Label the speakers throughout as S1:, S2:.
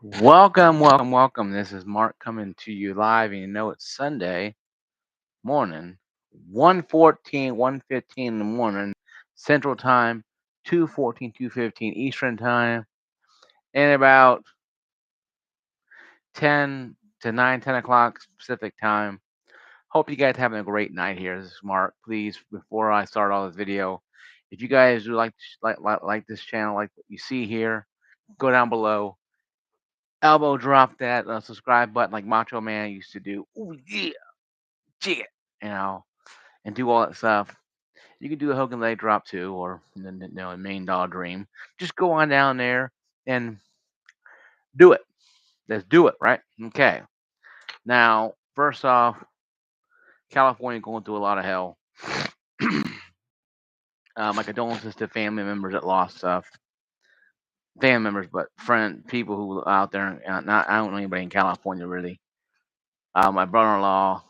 S1: Welcome. This is Mark coming to you live, and you know it's Sunday morning, 1:14, 1:15 in the morning, Central Time, 2:14, 2:15 Eastern Time, and about 10 to 9, 10 o'clock Pacific Time. Hope you guys having a great night here. This is Mark. Please, before I start all this video, if you guys do like this channel, like what you see here, go down below, elbow drop that subscribe button like Macho Man used to do. Oh yeah, yeah, you know, and do all that stuff. You can do a Hogan leg drop too, or a Million Dollar Dream. Just go on down there and do it. Let's do it, right? Okay. Now, first off, California going through a lot of hell. My condolences to family members that lost stuff. Family members, but people who are out there. Not I don't know anybody in California really. My brother-in-law,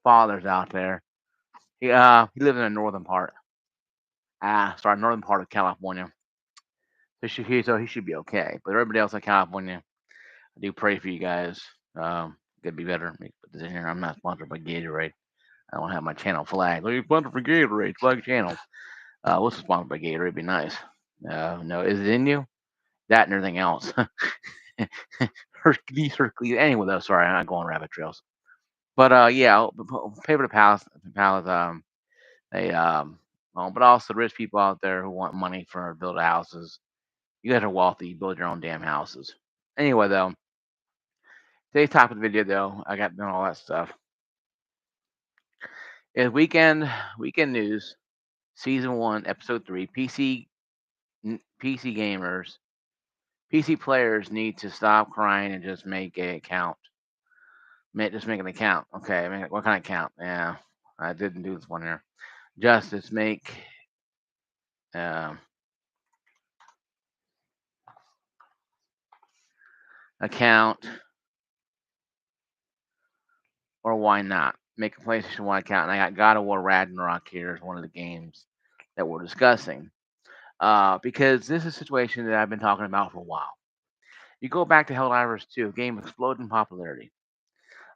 S1: father's out there. He lives in the northern part. Northern part of California. So he should be okay. But everybody else in California, I do pray for you guys. Could be better. Let me put this in here. I'm not sponsored by Gatorade. I don't have my channel flagged. Look, you're sponsored for Gatorade. Flag channel. What's sponsored by Gatorade? Be nice. No, is it in you? That and everything else. Hercules. Anyway, though, sorry, I'm not going rabbit trails. But yeah, paper to palace. They but also rich people out there who want money for build houses. You guys are wealthy. You build your own damn houses. Anyway, though, today's topic of the video, though, I got done all that stuff. Is weekend news, season 1, episode 3. PC gamers, PC players need to stop crying and just make an account. Just make an account. Okay, what kind of account? Yeah, I didn't do this one here. Justice make um, account, or why not? Make a PlayStation 1 account. And I got God of War Ragnarok here as one of the games that we're discussing. Because this is a situation that I've been talking about for a while. You go back to Helldivers 2, game exploded in popularity.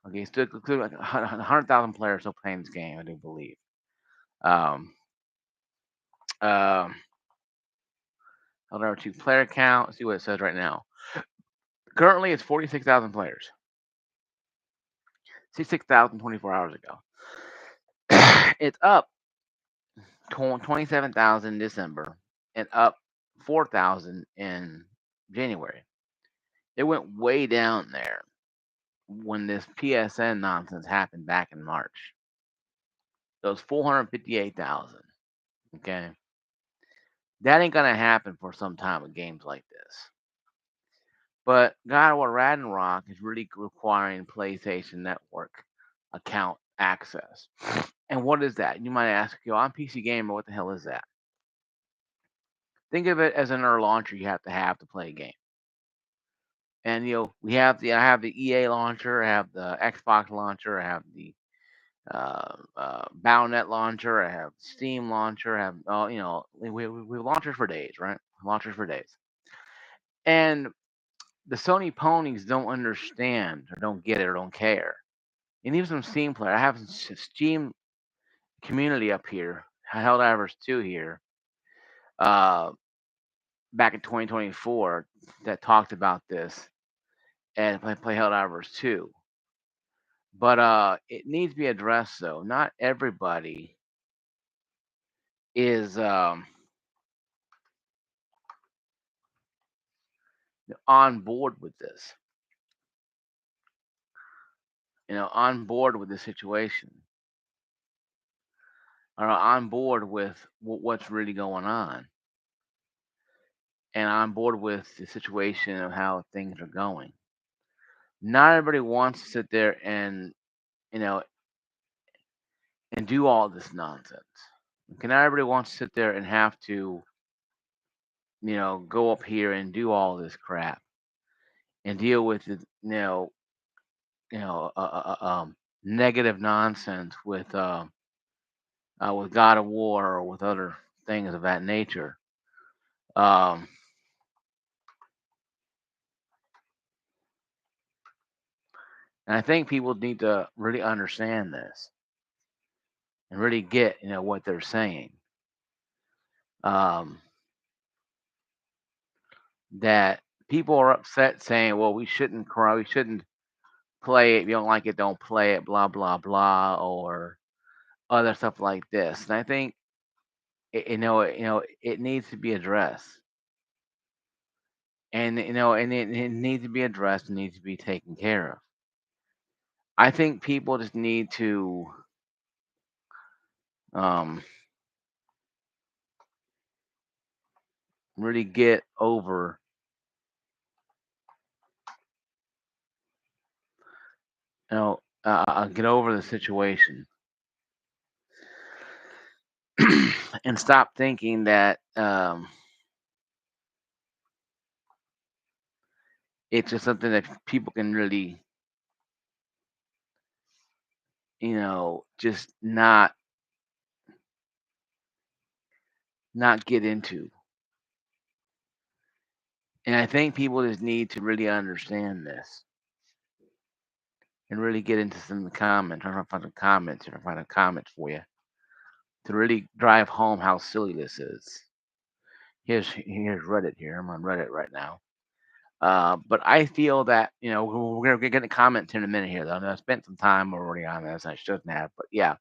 S1: Okay, still like 100,000 players still playing this game, I do believe. Um, um, Helldivers 2 player count. Let's see what it says right now. Currently, it's 46,000 players. 66,000 24 hours ago. It's up 27,000 in December and up 4,000 in January. It went way down there when this PSN nonsense happened back in March. It was 458,000. Okay. That ain't going to happen for some time with games like this. But God of War Ragnarok is really requiring PlayStation Network account access. And what is that? You might ask, I'm PC Gamer, what the hell is that? Think of it as another launcher you have to play a game. And I have the EA launcher, I have the Xbox launcher, I have the Battle.net launcher, I have Steam launcher, I have we have launchers for days, right? Launchers for days. And the Sony ponies don't understand or don't get it or don't care. And even some Steam player, I have some Steam community up here, Helldivers 2 here, uh, back in 2024 that talked about this and play Helldivers 2. But it needs to be addressed though. Not everybody is on board with this. On board with the situation, or on board with what's really going on, and on board with the situation of how things are going. Not everybody wants to sit there and you know and do all this nonsense. Okay, not everybody wants to sit there and have to go up here and do all this crap and deal with the negative nonsense with God of War or with other things of that nature. Um, And I think people need to really understand this and really get, what they're saying. Um, that people are upset saying, "Well, we shouldn't cry, we shouldn't play it. If you don't like it, don't play it." Blah blah blah, or other stuff like this. And I think it needs to be addressed, and it needs to be addressed and needs to be taken care of. I think people just need to um, really get over the situation and stop thinking that it's just something that people can really, just not get into. And I think people just need to really understand this and really get into some of the comments. I'm trying to find some comments. If I find a comment for you to really drive home how silly this is. Here's Reddit here. I'm on Reddit right now. But I feel that we're gonna get a comment in a minute here. Though I spent some time already on this. I shouldn't have, but yeah.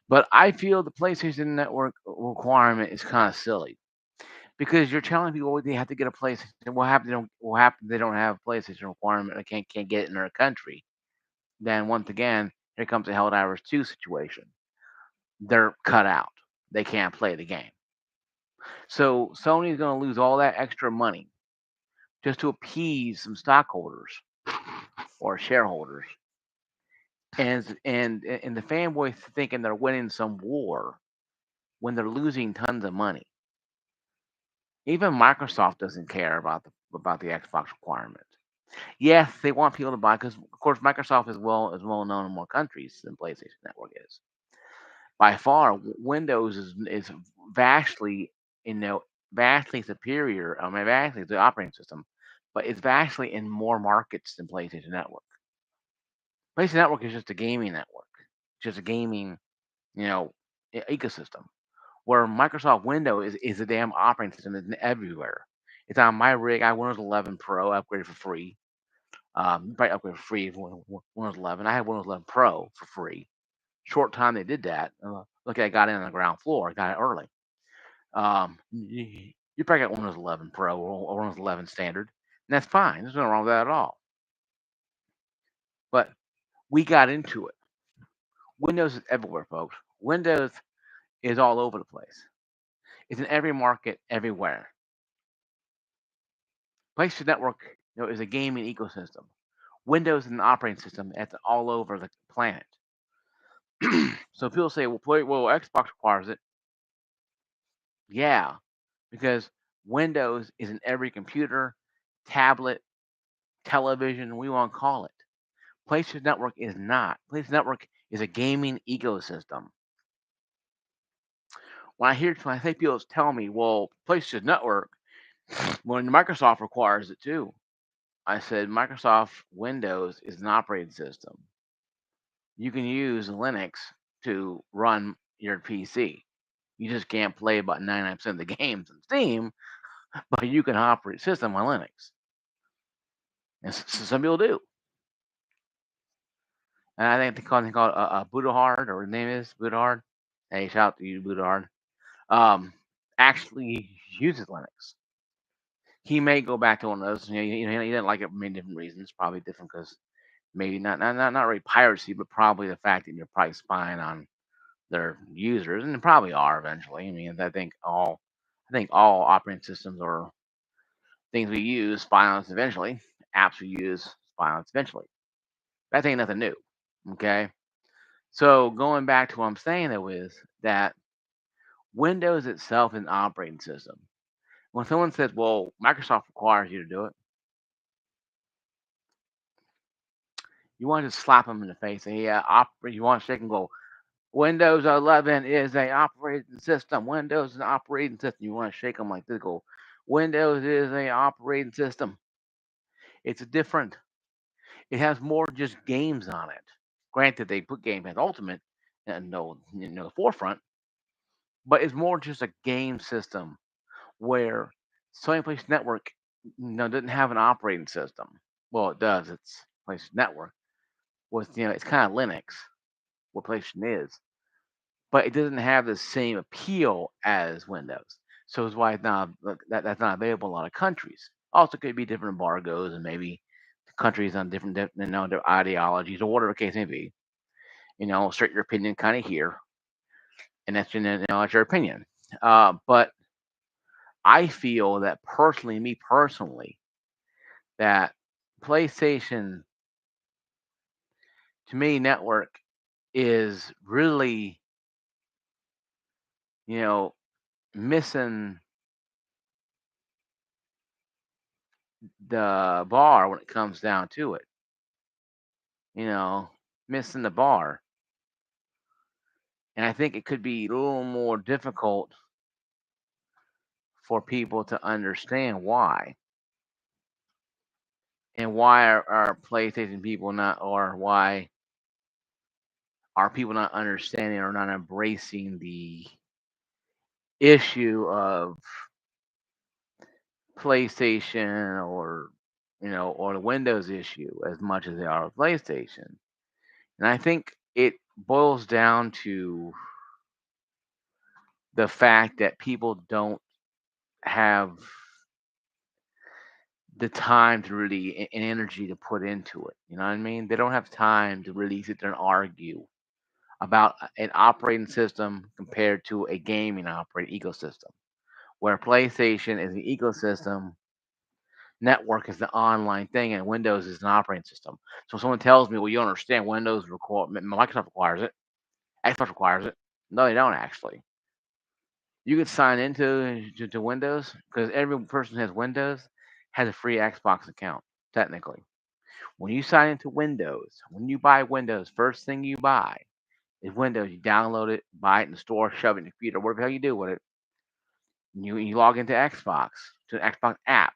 S1: But I feel the PlayStation Network requirement is kind of silly because you're telling people they have to get a PlayStation. What happens? What happens? They don't have a PlayStation requirement. They can't get it in their country. Then once again, here comes the Helldivers 2 situation. They're cut out. They can't play the game. So Sony's going to lose all that extra money just to appease some stockholders or shareholders, and the fanboys thinking they're winning some war when they're losing tons of money. Even Microsoft doesn't care about the Xbox requirement. Yes, they want people to buy because, of course, Microsoft is well known in more countries than PlayStation Network is. By far, Windows is vastly, you know, vastly superior. I mean, vastly the operating system, but it's vastly in more markets than PlayStation Network. PlayStation Network is just a gaming network, just a gaming, you know, ecosystem. Where Microsoft Windows is a damn operating system. It's everywhere. It's on my rig. I have Windows 11 Pro upgraded for free. Probably upgraded for free for Windows 11. I had Windows 11 Pro for free. Short time they did that. Look, I got in on the ground floor. I got it early. You probably got Windows 11 Pro or Windows 11 Standard, and that's fine. There's nothing wrong with that at all. But we got into it. Windows is everywhere, folks. Windows is all over the place. It's in every market, everywhere. PlayStation Network, is a gaming ecosystem. Windows is an operating system that's all over the planet. So people say, well, Xbox requires it. Yeah, because Windows is in every computer, tablet, television, we want to call it. PlayStation Network is not. PlayStation Network is a gaming ecosystem. When I think people tell me, well, PlayStation Network, when Microsoft requires it too. I said Microsoft Windows is an operating system. You can use Linux to run your PC. You just can't play about 99% of the games in Steam, but you can operate system on Linux. And some people do. And I think they call it Budahard, or his name is Budahard. Hey, shout out to you, Budahard. Um, actually uses Linux. He may go back to one of those. He didn't like it for many different reasons. Probably different because maybe not really piracy, but probably the fact that you're probably spying on their users, and they probably are eventually. I mean, I think all operating systems or things we use spy on us eventually. Apps we use spy on us eventually. That ain't nothing new. Okay. So going back to what I'm saying though is that Windows itself is an operating system. When someone says, "Well, Microsoft requires you to do it," you want to just slap them in the face. And yeah, you want to shake and go, Windows 11 is a operating system. Windows is an operating system. You want to shake them like this. Go, Windows is a operating system. It's different. It has more just games on it. Granted, they put Game Pass Ultimate and no forefront, but it's more just a game system where Sony PlayStation Network doesn't have an operating system. Well, it does. It's PlayStation Network. With it's kind of Linux, what PlayStation is, but it doesn't have the same appeal as Windows. So it's why it's not that's not available in a lot of countries. Also, could be different embargoes and maybe countries on different their ideologies or whatever the case may be. Assert your opinion kind of here, and that's your opinion. But I feel that personally, me personally, that PlayStation to me network is really you know missing the bar when it comes down to it. You know, missing the bar, and I think it could be a little more difficult for people to understand why. And why are PlayStation people not, or why are people not understanding or not embracing the issue of PlayStation or the Windows issue as much as they are with PlayStation? And I think it boils down to the fact that people don't have the time to really and energy to put into it. You know what I mean? They don't have time to really sit there and argue about an operating system compared to a gaming operating ecosystem, where PlayStation is the ecosystem, network is the online thing, and Windows is an operating system. So if someone tells me, "Well, you don't understand Windows Microsoft requires it, Xbox requires it," no, they don't actually. You can sign into to Windows because every person who has Windows has a free Xbox account technically. When you sign into Windows, when you buy Windows, first thing you buy is Windows. You download it, buy it in the store, shove it in your computer, whatever the hell you do with it. You log into Xbox, to the Xbox app.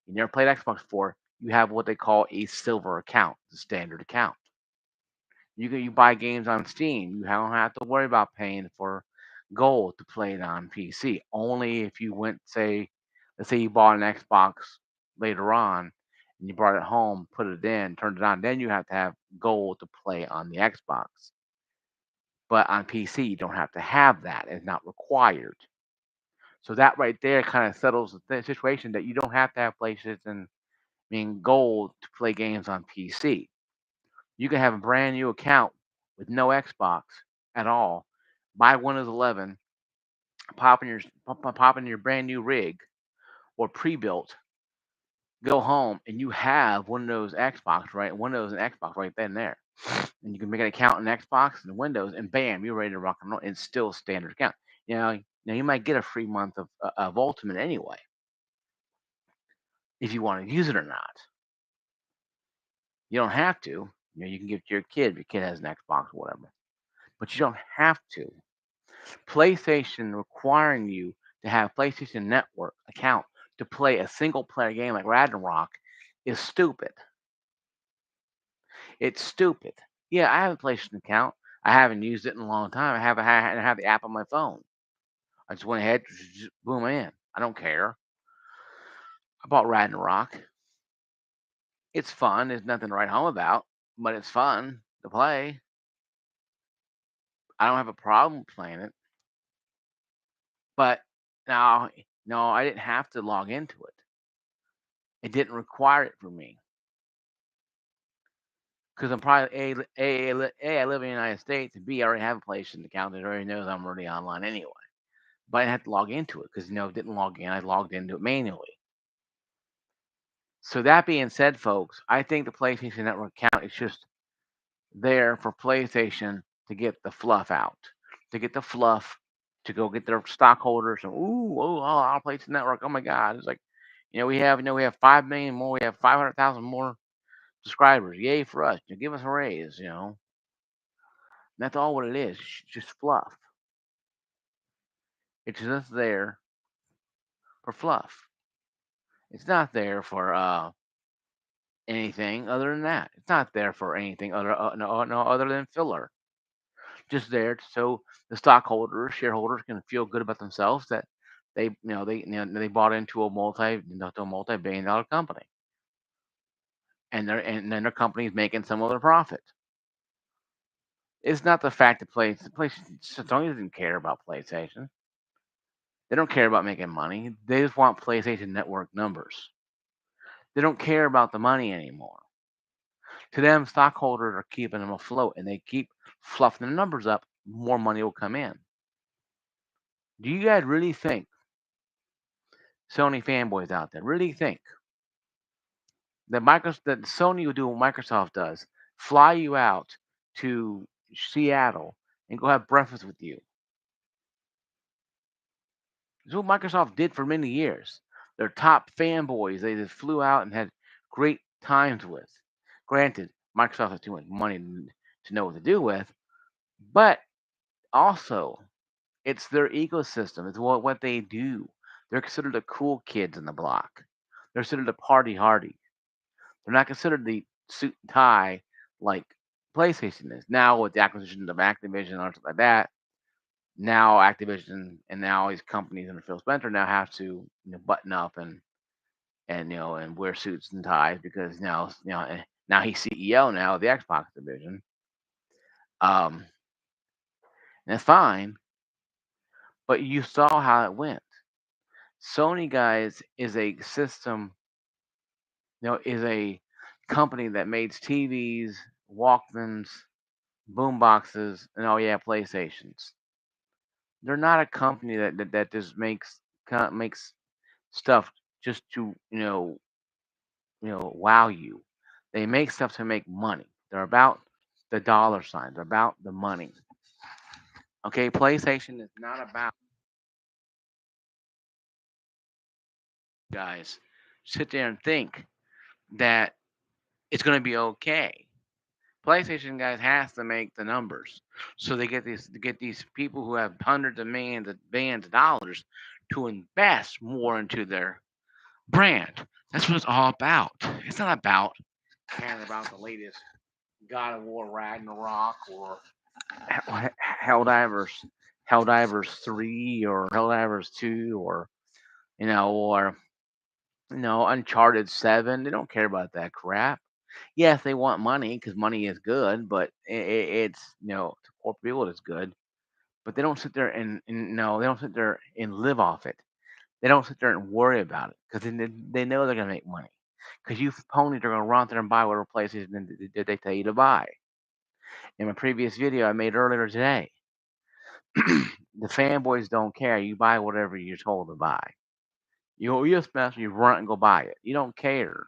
S1: You never played Xbox before. You have what they call a silver account, the standard account. You buy games on Steam. You don't have to worry about paying for gold to play it on PC. Only if you went, let's say you bought an Xbox later on and you brought it home, put it in, turned it on, then you have to have gold to play on the Xbox. But on PC, you don't have to have that. It's not required. So that right there kind of settles the situation that you don't have to have PlayStation being gold to play games on PC. You can have a brand new account with no Xbox at all, buy Windows 11, pop in your brand new rig or pre-built, go home, and you have Windows Xbox right, Windows and Xbox right then and there, and you can make an account in Xbox and Windows, and bam, you're ready to rock and roll. It's still a standard account. Now you might get a free month of Ultimate anyway, if you want to use it or not. You don't have to. You can give it to your kid if your kid has an Xbox or whatever, but you don't have to. PlayStation requiring you to have PlayStation Network account to play a single player game like Ragnarok is stupid. It's stupid. Yeah, I have a PlayStation account. I haven't used it in a long time. I have the app on my phone. I just went ahead, just boom in. I don't care. I bought Ragnarok. It's fun. There's nothing to write home about, but it's fun to play. I don't have a problem playing it. But now, no, I didn't have to log into it. It didn't require it for me because I'm probably I live in the United States, and B, I already have a PlayStation account that already knows I'm already online anyway. But I didn't have to log into it because it didn't log in. I logged into it manually. So that being said, folks, I think the PlayStation Network account is just there for PlayStation to get the fluff out, to get the fluff, to go get their stockholders and our PlayStation Network. Oh my God, it's like we have 5 million more, we have 500,000 more subscribers. Yay for us! Give us a raise. That's all what it is. Just fluff. It's just there for fluff. It's not there for anything other than that. It's not there for anything no other than filler. Just there so the stockholders, shareholders can feel good about themselves that they bought into a multi-billion dollar company, and then their company's making some other profit. It's not the fact that Sony doesn't care about PlayStation. They don't care about making money. They just want PlayStation Network numbers. They don't care about the money anymore. To them, stockholders are keeping them afloat, and they keep fluffing the numbers up. More money will come in. Do you guys really think, Sony fanboys out there, really think that Sony will do what Microsoft does, fly you out to Seattle and go have breakfast with you? It's what Microsoft did for many years. Their top fanboys, they just flew out and had great times with. Granted, Microsoft has too much money to know what to do with, but also it's their ecosystem. It's what they do. They're considered the cool kids in the block. They're considered the party hardy. They're not considered the suit and tie like PlayStation is. Now with the acquisition of Activision or something like that, now Activision and now these companies under Phil Spencer now have to button up and wear suits and ties because now he's CEO now of the Xbox division. Um, and that's fine, but you saw how it went. Sony guys is a system, is a company that makes TVs, Walkmans, boomboxes, and oh yeah, PlayStations. They're not a company that just makes stuff just to wow you. They make stuff to make money. They're about the dollar signs. They're about the money. Okay, PlayStation is not about guys sit there and think that it's going to be okay. PlayStation guys has to make the numbers, so they get these people who have hundreds of millions of dollars to invest more into their brand. That's what it's all about. It's not about caring about the latest God of War Ragnarok or Helldivers, Helldivers 3 or Helldivers 2 or Uncharted 7. They don't care about that crap. Yes, they want money because money is good, but it's to corporate people it's good. But they don't sit there and no, they don't sit there and live off it. They don't sit there and worry about it because they know they're gonna make money. Because you ponies are gonna run out there and buy whatever places they tell you to buy. In my previous video I made earlier today, the fanboys don't care. You buy whatever you're told to buy. You especially you run and go buy it. You don't care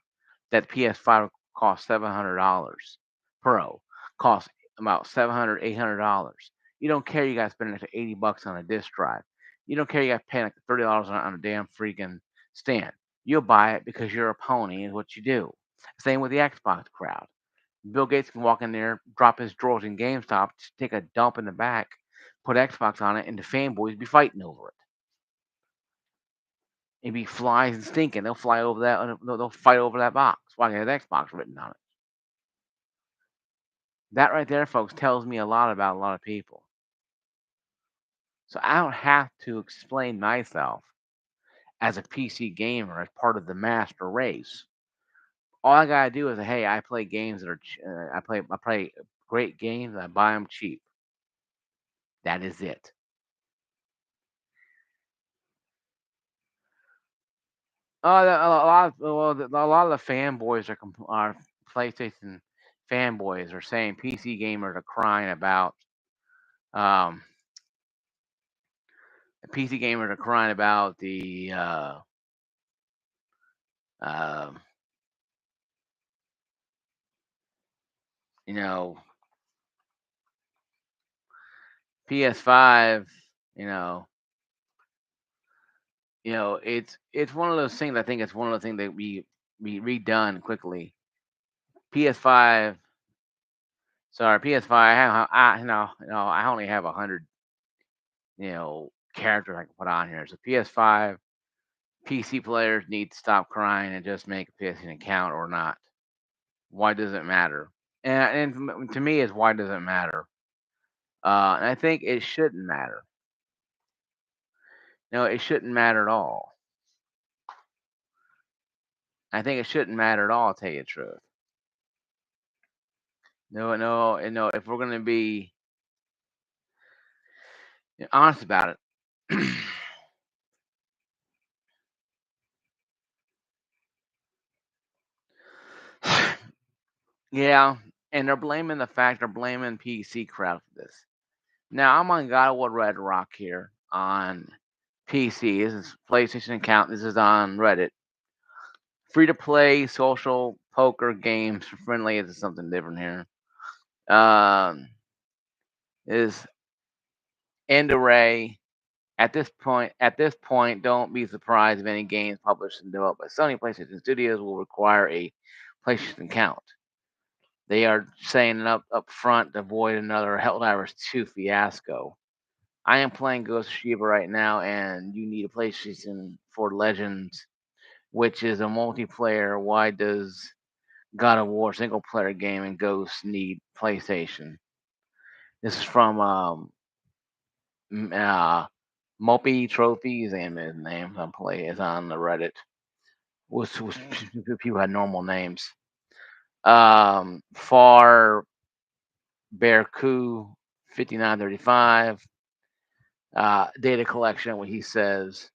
S1: that PS5 costs $700. Pro costs about $700, $800. You don't care you got to spend an extra $80 on a disk drive. You don't care you got to pay like $30 on a damn freaking stand. You'll buy it because you're a pony is what you do. Same with the Xbox crowd. Bill Gates can walk in there, drop his drawers in GameStop, take a dump in the back, put Xbox on it, and the fanboys be fighting over it. It'd be flies and stinking. They'll fly over that. They'll fight over that box. Why it has Xbox written on it? That right there, folks, tells me a lot about a lot of people. So I don't have to explain myself as a PC gamer as part of the master race. All I gotta do is, hey, I play games that are, I play great games. And I buy them cheap. That is it. A lot of the fanboys are PlayStation fanboys are saying PC gamers are crying about um the PC gamers are crying about the uh, you know PS5. You know, it's one of those things. I think it's one of the things that be redone quickly. PS5. Sorry, PS5. I only have 100 characters I can put on here. So PS5 PC players need to stop crying and just make a PSN account or not. Why does it matter? And to me, is why does it matter? And I think it shouldn't matter. No, it shouldn't matter at all. I think it shouldn't matter at all. To tell you the truth. No, no, no. If we're gonna be honest about it, yeah. And they're blaming PC crowd for this. Now I'm on God of War Red Rock here on PC. This is PlayStation account. This is on Reddit. Free to play social poker games for friendly. This is something different here. Um, is end array. At this point, don't be surprised if any games published and developed by Sony PlayStation Studios will require a PlayStation account. They are saying up front to avoid another Helldivers 2 fiasco. I am playing Ghost of Shiva right now, and you need a PlayStation for Legends, which is a multiplayer. Why does God of War single player game and Ghost need PlayStation? This is from Mopey Trophies and his name. I play is on the Reddit. Was people had normal names. Far Bear Coup 5935. Data collection. What he says.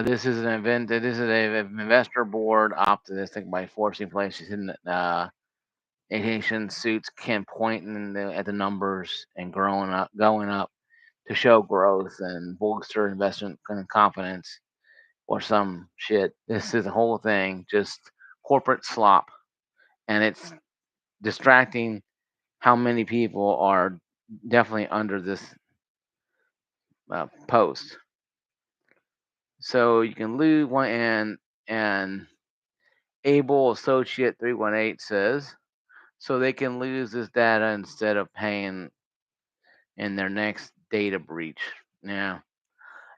S1: This is an event. This is an investor board optimistic by forcing places in Asian suits can point at the numbers and going up to show growth and bolster investment confidence or some shit. This is the whole thing, just corporate slop, and it's distracting how many people are definitely under this post. So you can lose one, and Able Associate 318 says so they can lose this data instead of paying in their next data breach. Yeah.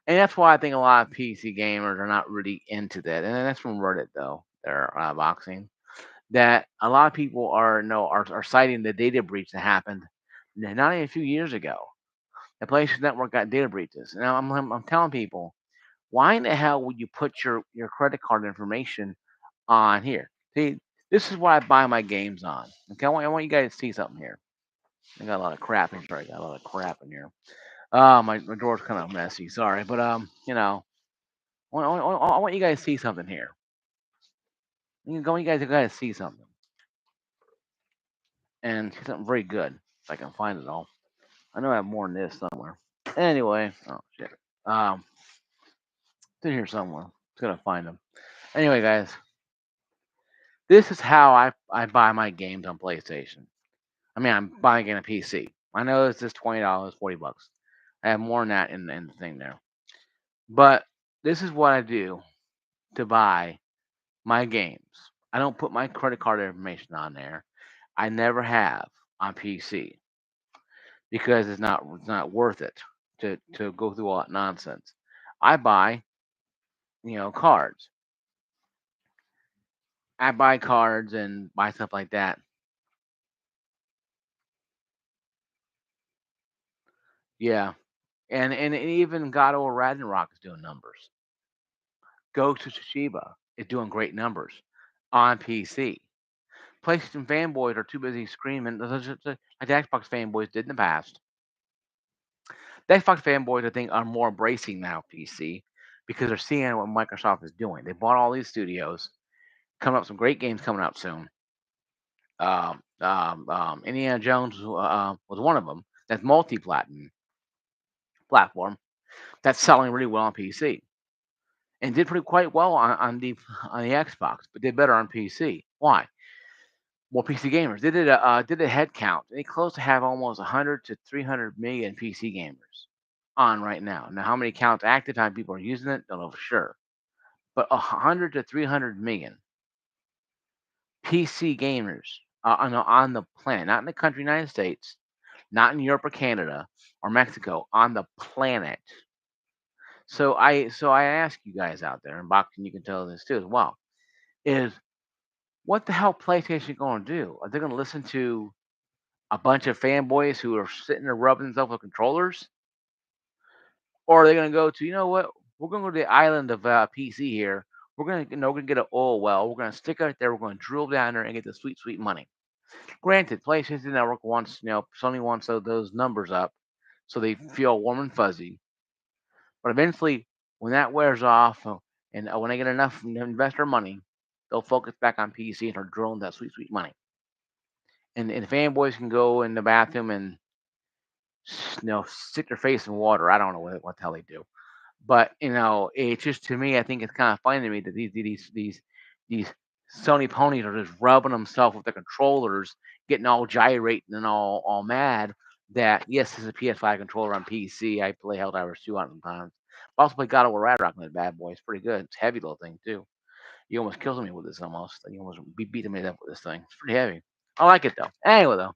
S1: And that's why I think a lot of PC gamers are not really into that. And that's from Reddit though. They're boxing. That a lot of people are no are citing the data breach that happened not even a few years ago. The PlayStation Network got data breaches. Now I'm telling people, why in the hell would you put your credit card information on here? See, this is what I buy my games on. Okay, I want you guys to see something here. I got a lot of crap in here. I got a lot of crap in here. My drawer's kind of messy. Sorry, but I want you guys to see something here. You guys see something and see something very good. If I can find it all, I know I have more than this somewhere. Anyway, oh shit, um, it's in here somewhere. Just gonna find them. Anyway, guys, this is how I buy my games on PlayStation. I mean, I'm buying it on a PC. I know it's just $20, $40. I have more than that in the thing there. But this is what I do to buy my games. I don't put my credit card information on there. I never have on PC because it's not worth it to go through all that nonsense. I buy, cards. I buy cards and buy stuff like that. Yeah. And even God of War Ragnarok is doing numbers. Ghost of Tsushima is doing great numbers on PC. PlayStation fanboys are too busy screaming like the Xbox fanboys did in the past. The Xbox fanboys, I think, are more embracing now PC because they're seeing what Microsoft is doing. They bought all these studios, coming up some great games coming out soon. Indiana Jones was one of them. That's multi-platinum platform that's selling really well on PC and did pretty quite well on the Xbox, but did better on PC. Why? More PC gamers. Did a head count. They close to have almost 100 to 300 million PC gamers on right now. Now, how many counts active time people are using it? Don't know for sure, but 100 to 300 million PC gamers on the planet, not in the country United States, not in Europe or Canada or Mexico, on the planet. So I ask you guys out there, and boxing, you can tell this too as well. Is What the hell PlayStation going to do? Are they going to listen to a bunch of fanboys who are sitting there rubbing themselves with controllers? Or are they going to go to, you know what? We're going to go to the island of PC here. We're going to, we're going to get an oil well. We're going to stick out there. We're going to drill down there and get the sweet, sweet money. Granted, PlayStation Network wants, Sony wants those numbers up so they feel warm and fuzzy. But eventually, when that wears off and when they get enough investor money, they'll focus back on PC and start drilling that sweet, sweet money. And fanboys can go in the bathroom and stick their face in water. I don't know what the hell they do, but it's just to me, I think it's kind of funny to me that these Sony ponies are just rubbing themselves with the controllers, getting all gyrating and all mad. That yes, this is a PS5 controller on PC. I play Helldivers 2 on times. I also play God of War Ragnarok on that bad boy. It's pretty good. It's a heavy little thing too. You almost killed me with this almost. You almost beat me up with this thing. It's pretty heavy. I like it though. Anyway though.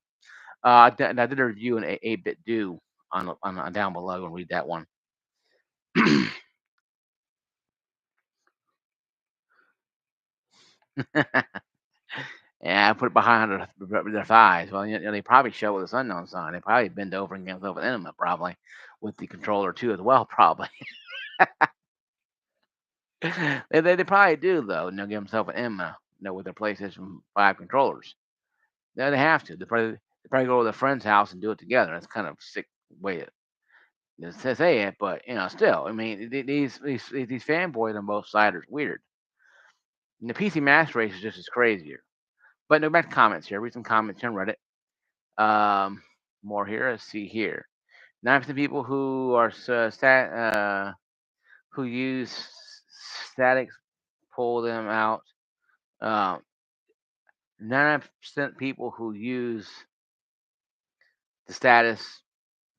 S1: I did a review in 8-bit do on down below and read that one. Yeah, I put it behind their thighs. Well, they probably show with this unknown sign. They probably bend over and get themselves an enema, probably with the controller too as well. Probably they probably do though. And they'll give themselves an enema, with their PlayStation 5 controllers. They have to. They probably go to their friend's house and do it together. That's kind of sick way to say it, but still, I mean, these fanboys on both sides are weird. And the PC Master Race is just as crazier. But no, back to comments here. Read some comments here on Reddit. More here. Let's see here. 9% people who are who use statics pull them out. 99% people who use the status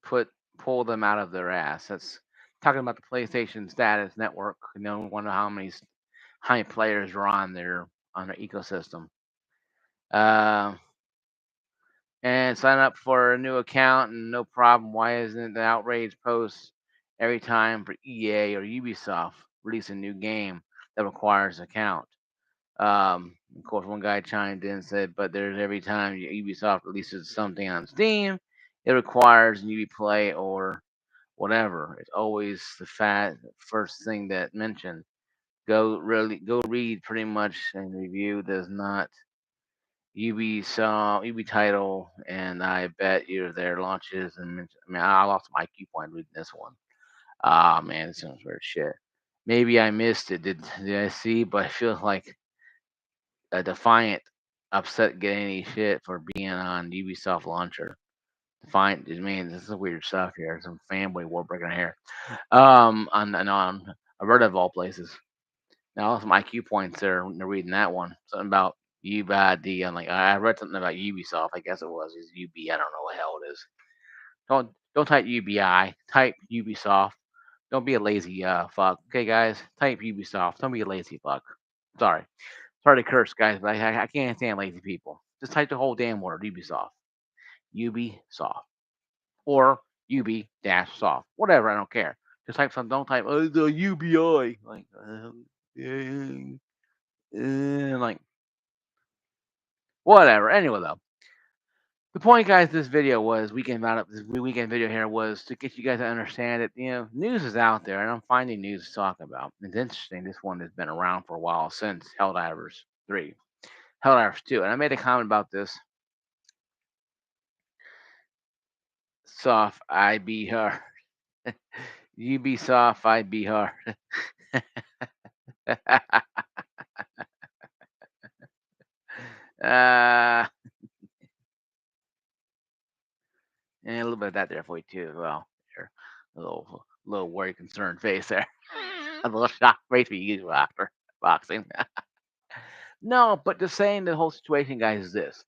S1: pull them out of their ass. That's talking about the PlayStation Status network. Wonder how many players are on their ecosystem. Uh, and sign up for a new account and no problem. Why isn't the outrage post every time for EA or Ubisoft release a new game that requires an account? Of course, one guy chimed in and said, "But there's every time Ubisoft releases something on Steam, it requires an Ubi Play or whatever. It's always the first thing that mentioned. Go read pretty much and review does not." Ubi title, and I bet you're there launches. And I mean, I lost my IQ point reading this one. Ah, man, this sounds weird shit. Maybe I missed it. Did I see? But I feel like a Defiant upset getting any shit for being on Ubisoft launcher. Defiant, I mean, this is weird stuff here. Some fanboy war breaking here. On a Reddit of all places. Now, lost some IQ points there when they're reading that one. Something about UBID. I'm like, I read something about Ubisoft. I guess it was. It's UB. I don't know what the hell it is. Don't type UBI. Type Ubisoft. Don't be a lazy fuck. Okay, guys. Type Ubisoft. Don't be a lazy fuck. Sorry. Sorry to curse, guys, but I can't stand lazy people. Just type the whole damn word Ubisoft. Ubisoft. Or UB dash soft. Whatever. I don't care. Just type something. Don't type the UBI. Like whatever. Anyway, though, the point, guys, this video was this weekend video here was to get you guys to understand that news is out there, and I'm finding news to talk about. It's interesting. This one has been around for a while since Helldivers 3, Helldivers 2, and I made a comment about this. Soft, I be her. You be soft, I be her. uh, and a little bit of that there for you too as well. There, a little worried, concerned face there. A little shocked face for you after boxing. No, but just saying the whole situation, guys, is this: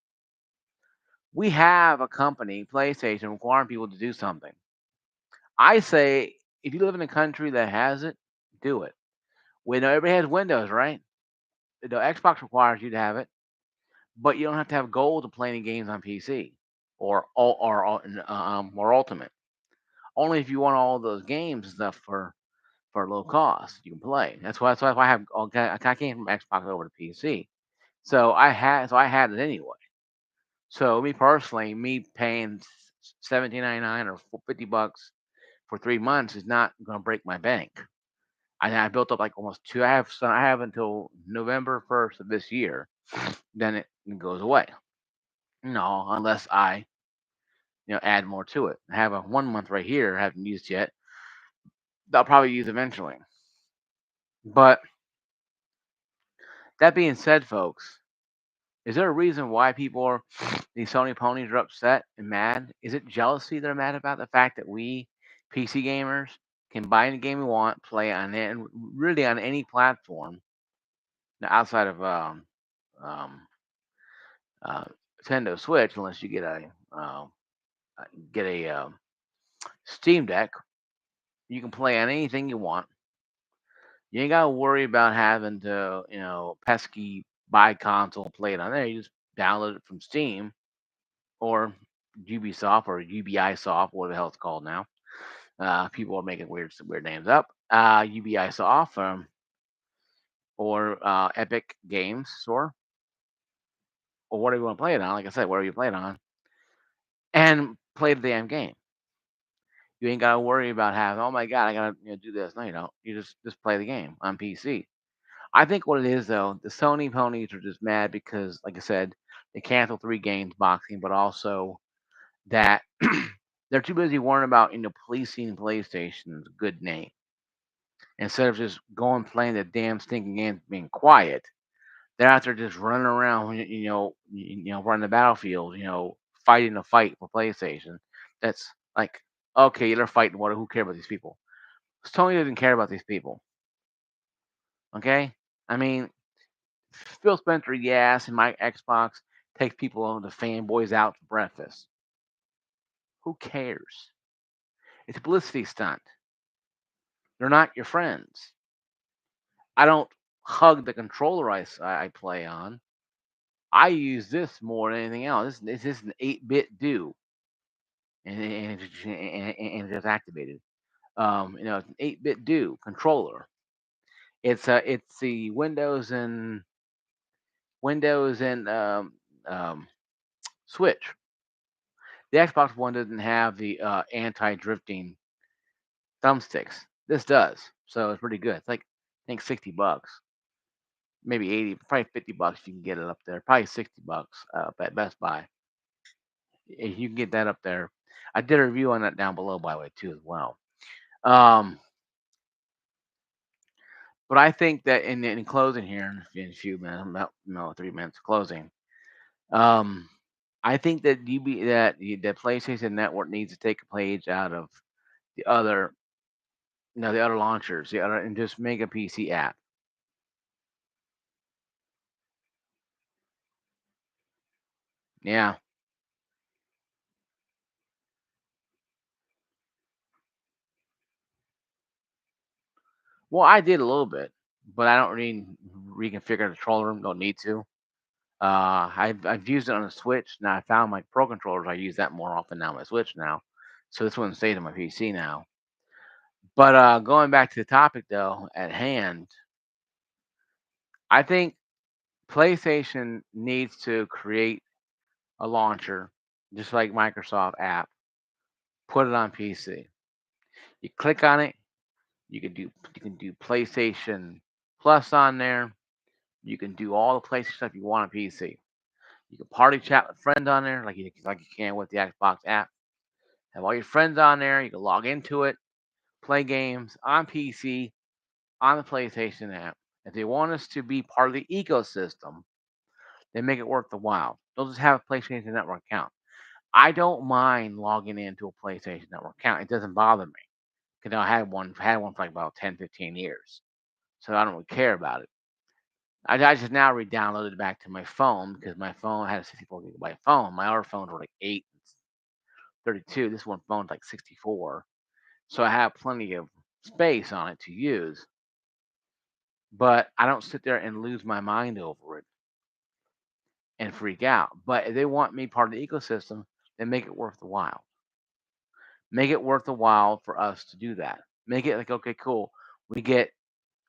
S1: we have a company, PlayStation, requiring people to do something. I say, if you live in a country that has it, do it. We know everybody has Windows, right? The Xbox requires you to have it, but you don't have to have gold to play any games on PC or Ultimate. Only if you want all those games and stuff for low cost, you can play. That's why I have. I came from Xbox over to PC So I had it anyway. So me personally, me paying 17.99 or $50 for 3 months is not going to break my bank. I built up like almost two. I have until November 1st of this year. Then it goes away. No, unless I add more to it. I have a 1 month right here. I haven't used yet. I'll probably use eventually. But that being said, folks, is there a reason why people are these Sony ponies are upset and mad? Is it jealousy they're mad about the fact that we PC gamers can buy any game we want, play on it, and really on any platform outside of um, uh, Nintendo Switch, unless you get a Steam Deck, you can play on anything you want. You ain't gotta worry about having to, pesky buy console, play it on there. You just download it from Steam or Ubisoft or Ubisoft, whatever the hell it's called now. People are making weird names up. Ubisoft or Epic Games Store or whatever you want to play it on. Like I said, whatever you play it on, and play the damn game. You ain't gotta worry about having. Oh my god, I gotta do this. No, you don't. You just play the game on PC. I think what it is though, the Sony ponies are just mad because, like I said, they canceled 3 games boxing, but also that they're too busy worrying about policing PlayStation's good name instead of just going playing the damn stinking game, being quiet. They're out there just running around, running the battlefield, fighting a fight for PlayStation. That's like, okay, they're fighting. What? Who cares about these people? Sony doesn't care about these people. Okay, I mean, Phil Spencer, yes, and my Xbox takes people, the fanboys, out for breakfast. Who cares? It's a publicity stunt. They're not your friends. I don't hug the controller I play on. I use this more than anything else. This is an 8-bit do, and it's just activated. It's an 8-bit do controller. It's the Windows and Switch. The Xbox One doesn't have the anti-drifting thumbsticks. This does, so it's pretty good. It's like I think $60, maybe 80, probably $50 you can get it up there. Probably $60 at Best Buy. If you can get that up there. I did a review on that down below, by the way, too, as well. Um, but I think that in closing here, in a few minutes, about 3 minutes closing. Um, I think that the PlayStation Network needs to take a page out of the other, the other launchers, and just make a PC app. Yeah. Well, I did a little bit, but I don't really reconfigure the control room. Don't need to. I've used it on the Switch. Now I found my Pro controllers. I use that more often now on my Switch now, so this one stays on my PC now. But going back to the topic though at hand, I think PlayStation needs to create a launcher, just like Microsoft app. Put it on PC. You click on it. You can do PlayStation Plus on there. You can do all the PlayStation stuff you want on PC. You can party chat with friends on there, like you can with the Xbox app. Have all your friends on there. You can log into it, play games on PC, on the PlayStation app. If they want us to be part of the ecosystem, they make it worth the while. They'll just have a PlayStation Network account. I don't mind logging into a PlayStation Network account. It doesn't bother me because I had one for like about 10, 15 years, so I don't really care about it. I just now re-downloaded it back to my phone because my phone had a 64 GB phone. My other phones were like 8, 32. This one phone's like 64, so I have plenty of space on it to use. But I don't sit there and lose my mind over it and freak out. But if they want me part of the ecosystem, then make it worth the while. Make it worth the while for us to do that. Make it like, okay, cool. We get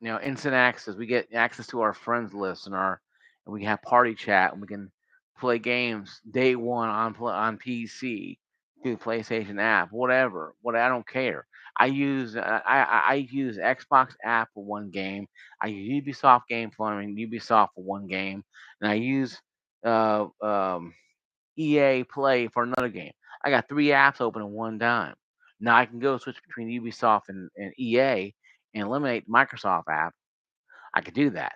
S1: instant access. We get access to our friends list and our and we can have party chat, and we can play games day one on PC through PlayStation app, whatever. What I don't care. I use Xbox app for one game. I use Ubisoft game for Ubisoft for one game, and I use uh, um, EA Play for another game. I got three apps open at one time. Now I can go switch between Ubisoft and EA and eliminate the Microsoft app. I could do that.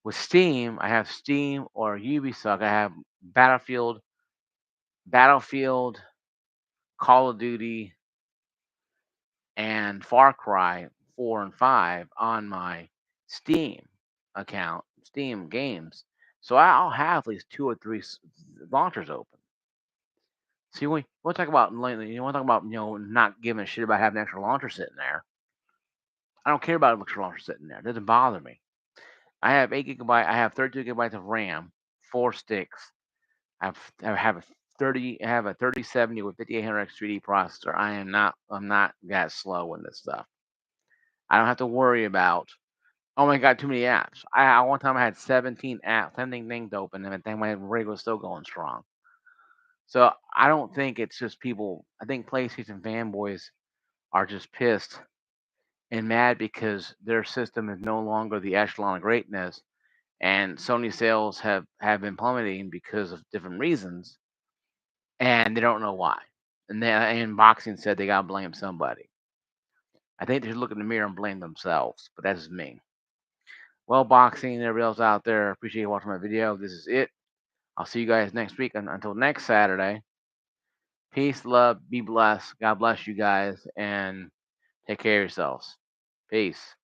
S1: With Steam, I have Steam or Ubisoft. I have Battlefield, Call of Duty, and Far Cry 4 and 5 on my Steam account, Steam games. So I'll have at least two or three launchers open. See, we want to talk about lately. You want to talk about not giving a shit about having an extra launcher sitting there. I don't care about an extra launcher sitting there. It doesn't bother me. I have 8 gigabyte. I have 32 gigabytes of RAM, 4 sticks. I have a 30. I have a 3070 with 5800X 3D processor. I'm not that slow in this stuff. I don't have to worry about. Oh my god, too many apps. One time I had 17 apps, 17 things open, and then my rig was still going strong. So I don't think it's just people. I think PlayStation fanboys are just pissed and mad because their system is no longer the echelon of greatness, and Sony sales have been plummeting because of different reasons, and they don't know why. And boxing said they gotta blame somebody. I think they should look in the mirror and blame themselves, but that's just me. Well, boxing and everybody else out there, appreciate you watching my video. This is it. I'll see you guys next week. Until next Saturday, peace, love, be blessed. God bless you guys, and take care of yourselves. Peace.